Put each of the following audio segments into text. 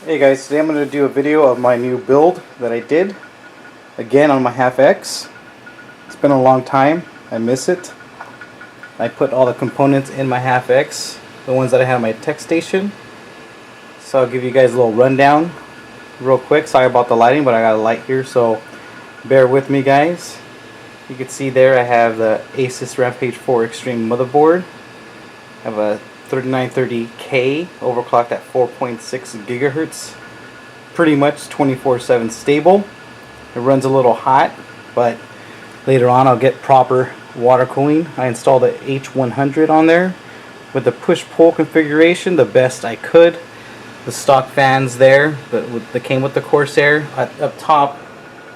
Hey guys, today I'm going to do a video of my new build that I did again on my HAF X. It's been a long time, I miss it. I put all the components in my HAF X, the ones that I have in my tech station. So I'll give you guys a little rundown real quick. Sorry about the lighting, but I got a light here, so bear with me guys. You can see there I have the Asus Rampage 4 Extreme motherboard. I have a 3930K overclocked at 4.6 gigahertz, pretty much 24/7 stable. It runs a little hot, but later on I'll get proper water cooling. I installed the H100 on there with the push-pull configuration the best I could. The stock fans there that came with the Corsair. Up top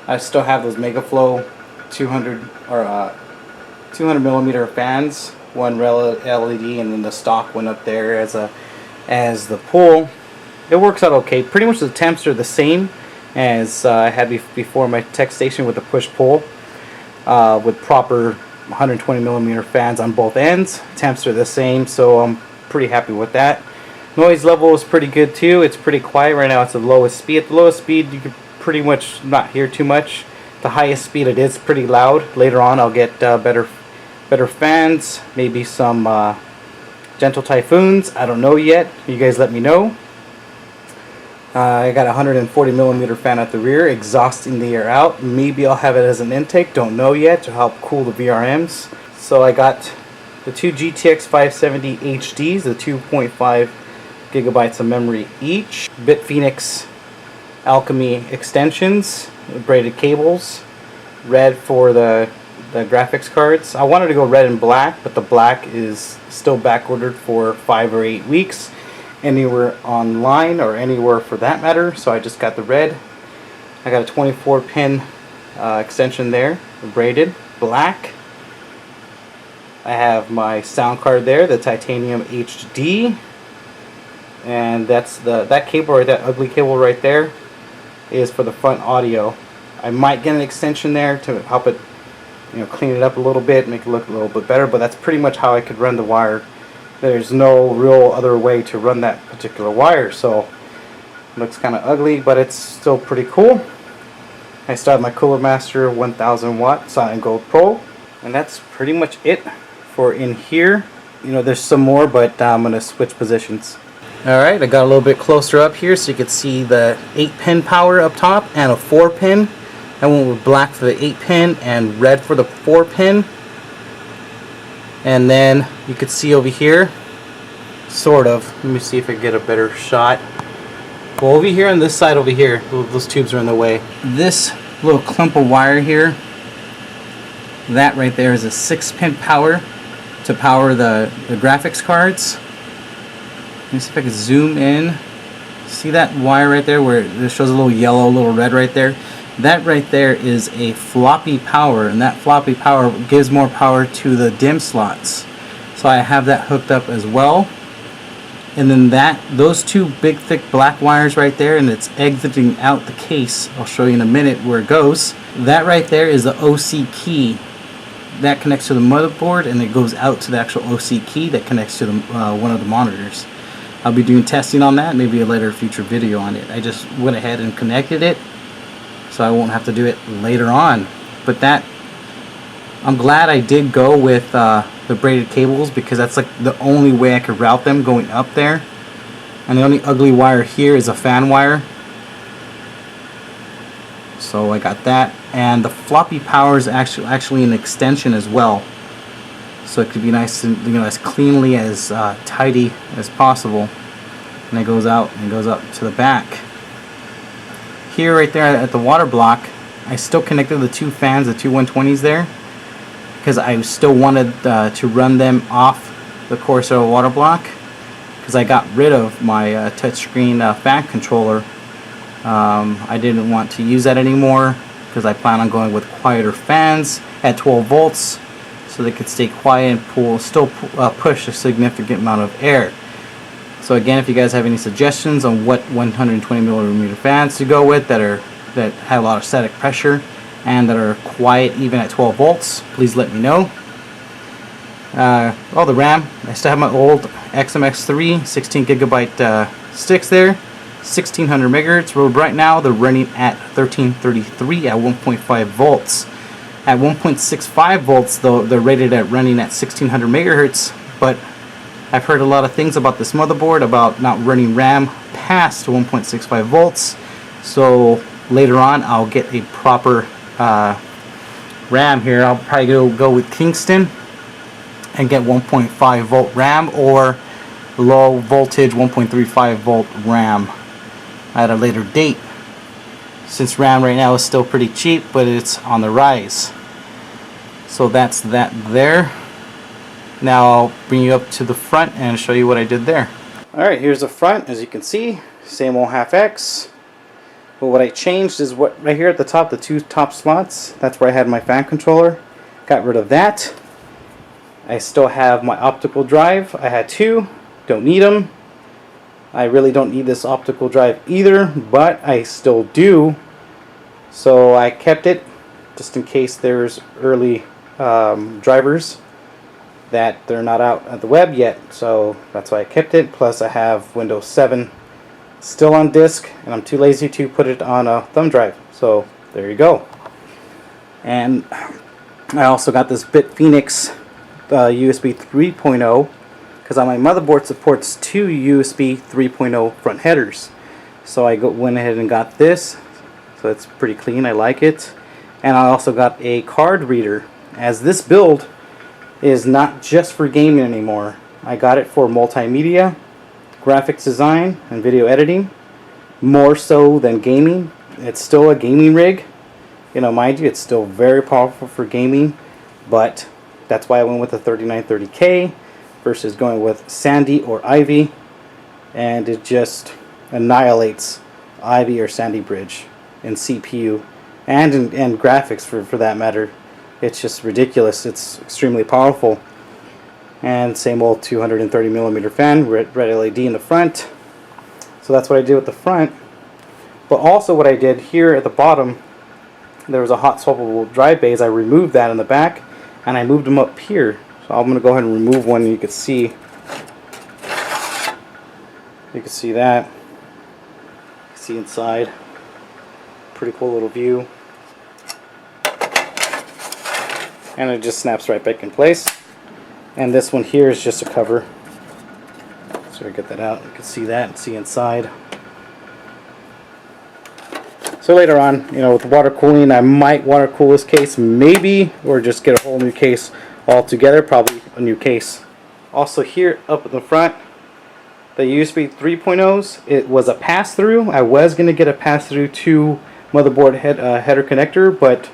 I still have those Megaflow 200 millimeter fans, one LED, and then the stock went up there as the pull. It works out okay. Pretty much the temps are the same as I had before my tech station with the push-pull, with proper 120 millimeter fans on both ends. Temps are the same, so I'm pretty happy with that. Noise level is pretty good too. It's pretty quiet right now. It's the lowest speed. At the lowest speed you can pretty much not hear too much. The highest speed it is pretty loud. Later on I'll get better fans, maybe some gentle typhoons. I don't know yet. You guys let me know. I got a 140 millimeter fan at the rear, exhausting the air out. Maybe I'll have it as an intake. Don't know yet, to help cool the VRMs. So I got the two GTX 570 HDs, the 2.5 gigabytes of memory each. Bitphoenix Alchemy extensions, braided cables, red for the graphics cards. I wanted to go red and black, but the black is still back ordered for 5 or 8 weeks anywhere online, or anywhere for that matter, so I just got the red. I got a 24 pin extension there, braided black. I have my sound card there, the titanium HD, and that cable right, that ugly cable right there is for the front audio. I might get an extension there to help it, clean it up a little bit, make it look a little bit better, but that's pretty much how I could run the wire. There's no real other way to run that particular wire, so it looks kind of ugly, but it's still pretty cool. I still have my Cooler Master 1000 watt Silent Gold Pro, and that's pretty much it for in here. There's some more, but I'm going to switch positions. Alright, I got a little bit closer up here so you can see the 8-pin power up top and a 4-pin. I went with black for the 8-pin and red for the 4-pin. And then you can see over here, sort of, let me see if I can get a better shot. Well, over here on this side over here, those tubes are in the way. This little clump of wire here, that right there is a 6-pin power to power the graphics cards. Let me see if I can zoom in. See that wire right there where it shows a little yellow, a little red right there? That right there is a floppy power, and that floppy power gives more power to the DIMM slots. So I have that hooked up as well. And then those two big thick black wires right there, and it's exiting out the case. I'll show you in a minute where it goes. That right there is the OC key. That connects to the motherboard, and it goes out to the actual OC key that connects to the, one of the monitors. I'll be doing testing on that, maybe a later future video on it. I just went ahead and connected it, so I won't have to do it later on. But I'm glad I did go with the braided cables, because that's like the only way I could route them going up there. And the only ugly wire here is a fan wire. So I got that, and the floppy power is actually an extension as well. So it could be nice and as cleanly as tidy as possible. And it goes out and goes up to the back. Here, right there at the water block, I still connected the two fans, the two 120s there, because I still wanted to run them off the Corsair water block, because I got rid of my touchscreen fan controller. I didn't want to use that anymore, because I plan on going with quieter fans at 12 volts, so they could stay quiet and still push a significant amount of air. So again, if you guys have any suggestions on what 120 millimeter fans to go with that have a lot of static pressure and that are quiet even at 12 volts, please let me know. The RAM, I still have my old XMX3 16 gigabyte sticks there. 1600 megahertz. Right now they're running at 1333 at 1.5 volts. At 1.65 volts though, they're rated at running at 1600 megahertz, but I've heard a lot of things about this motherboard about not running RAM past 1.65 volts. So later on I'll get a proper RAM here. I'll probably go with Kingston and get 1.5 volt RAM or low voltage 1.35 volt RAM at a later date, since RAM right now is still pretty cheap, but it's on the rise. So that's that there. Now I'll bring you up to the front and show you what I did there. Alright, here's the front. As you can see, same old half X. But what I changed is what right here at the top, the two top slots, that's where I had my fan controller. Got rid of that. I still have my optical drive. I had two, don't need them. I really don't need this optical drive either, but I still do. So I kept it just in case there's early drivers that they're not out at the web yet. So that's why I kept it. Plus I have Windows 7 still on disk, and I'm too lazy to put it on a thumb drive. So there you go. And I also got this BitPhoenix USB 3.0 because on my motherboard supports two USB 3.0 front headers. So I went ahead and got this. So it's pretty clean. I like it. And I also got a card reader, as this build is not just for gaming anymore. I got it for multimedia, graphics design, and video editing, more so than gaming. It's still a gaming rig, you know, mind you, it's still very powerful for gaming, but that's why I went with the 3930K versus going with Sandy or Ivy, and it just annihilates Ivy or Sandy Bridge in CPU and in graphics for that matter. It's just ridiculous. It's extremely powerful. And same old 230mm fan, red LED in the front. So that's what I did with the front. But also what I did here at the bottom, there was a hot swappable drive bays. I removed that in the back and I moved them up here. So I'm going to go ahead and remove one, and you can see. You can see that. You can see inside. Pretty cool little view. And it just snaps right back in place. And this one here is just a cover. So I get that out. You can see that and see inside. So later on, you know, with water cooling, I might water cool this case, maybe, or just get a whole new case altogether. Probably a new case. Also here up at the front, the USB 3.0s, it was a pass-through. I was going to get a pass-through to motherboard header connector, but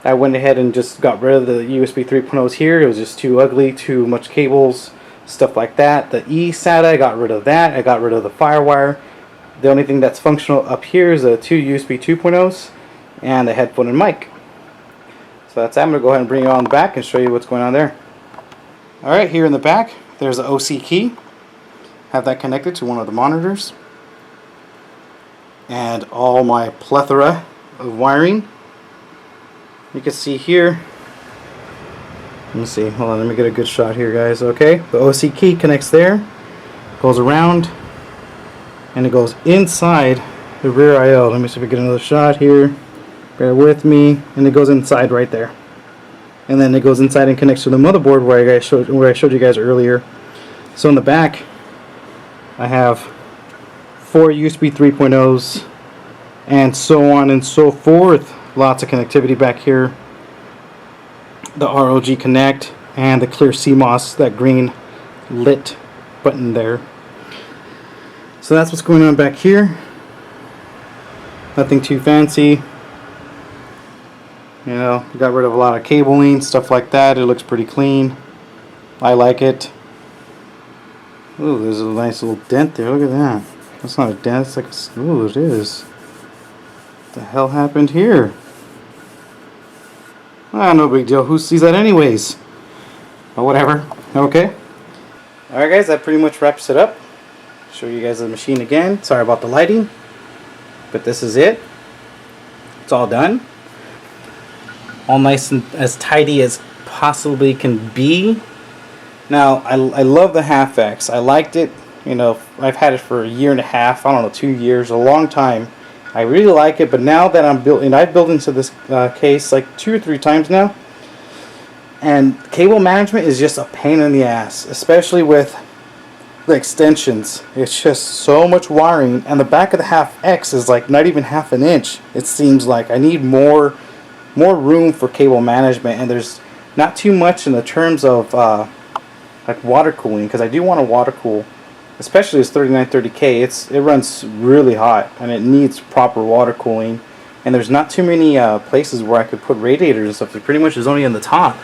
I went ahead and just got rid of the USB 3.0s here. It was just too ugly, too much cables, stuff like that. The eSATA, I got rid of that. I got rid of the FireWire. The only thing that's functional up here is the two USB 2.0s and the headphone and mic. So that's that. I'm going to go ahead and bring it on the back and show you what's going on there. Alright, here in the back, there's the OC key. Have that connected to one of the monitors. And all my plethora of wiring. You can see here, let me see, hold on, let me get a good shot here, guys. Okay, the OC key connects there, goes around, and it goes inside the rear I/O. Let me see if I get another shot here. Bear with me, and it goes inside right there. And then it goes inside and connects to the motherboard where I showed you guys earlier. So in the back, I have 4 USB 3.0s, and so on and so forth. Lots of connectivity back here. The ROG Connect and the clear CMOS, that green lit button there. So that's what's going on back here. Nothing too fancy. You know, got rid of a lot of cabling, stuff like that. It looks pretty clean. I like it. Ooh, there's a nice little dent there. Look at that. That's not a dent. It's like a... Ooh, it is. What the hell happened here? Ah, no big deal. Who sees that anyways? But whatever. Okay. Alright guys, that pretty much wraps it up. Show you guys the machine again. Sorry about the lighting. But this is it. It's all done. All nice and as tidy as possibly can be. Now, I love the half X. I liked it You know, I've had it for a year and a half, I don't know, 2 years, a long time. I really like it, but now that I'm building, I've built into this case like 2 or 3 times now, and cable management is just a pain in the ass, especially with the extensions. It's just so much wiring, and the back of the half X is like not even half an inch. It seems like I need more room for cable management, and there's not too much in the terms of like water cooling, because I do want to water cool. Especially this 3930K, it runs really hot and it needs proper water cooling. And there's not too many places where I could put radiators and stuff. It pretty much is only in the top,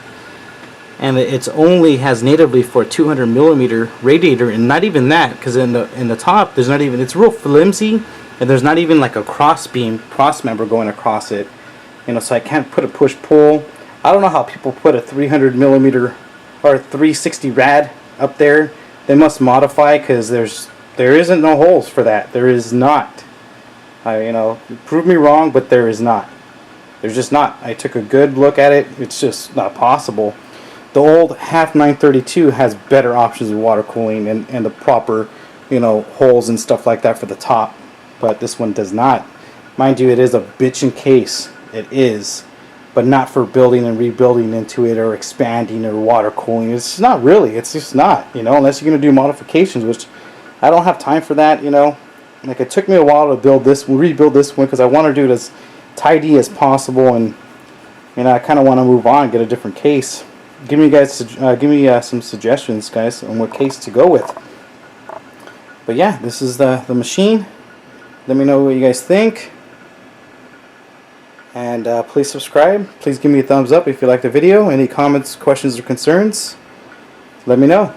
and it's only has natively for a 200 millimeter radiator, and not even that, because in the top there's not even, it's real flimsy, and there's not even like a cross member going across it. You know, so I can't put a push pull. I don't know how people put a 300 millimeter or 360 rad up there. They must modify, because there isn't no holes for that. There is not. You know, prove me wrong, but there is not. There's just not. I took a good look at it. It's just not possible. The old HAF 932 has better options of water cooling and the proper, you know, holes and stuff like that for the top, but this one does not. Mind you, it is a bitchin' case. It is. But not for building and rebuilding into it, or expanding, or water cooling. It's not really. It's just not, you know, unless you're going to do modifications, which I don't have time for that, you know. Like, it took me a while to rebuild this one, because I want to do it as tidy as possible, and you know, I kind of want to move on, get a different case. Give me some suggestions, guys, on what case to go with. But yeah, this is the machine. Let me know what you guys think. And please subscribe. Please give me a thumbs up if you like the video. Any comments, questions, or concerns, let me know.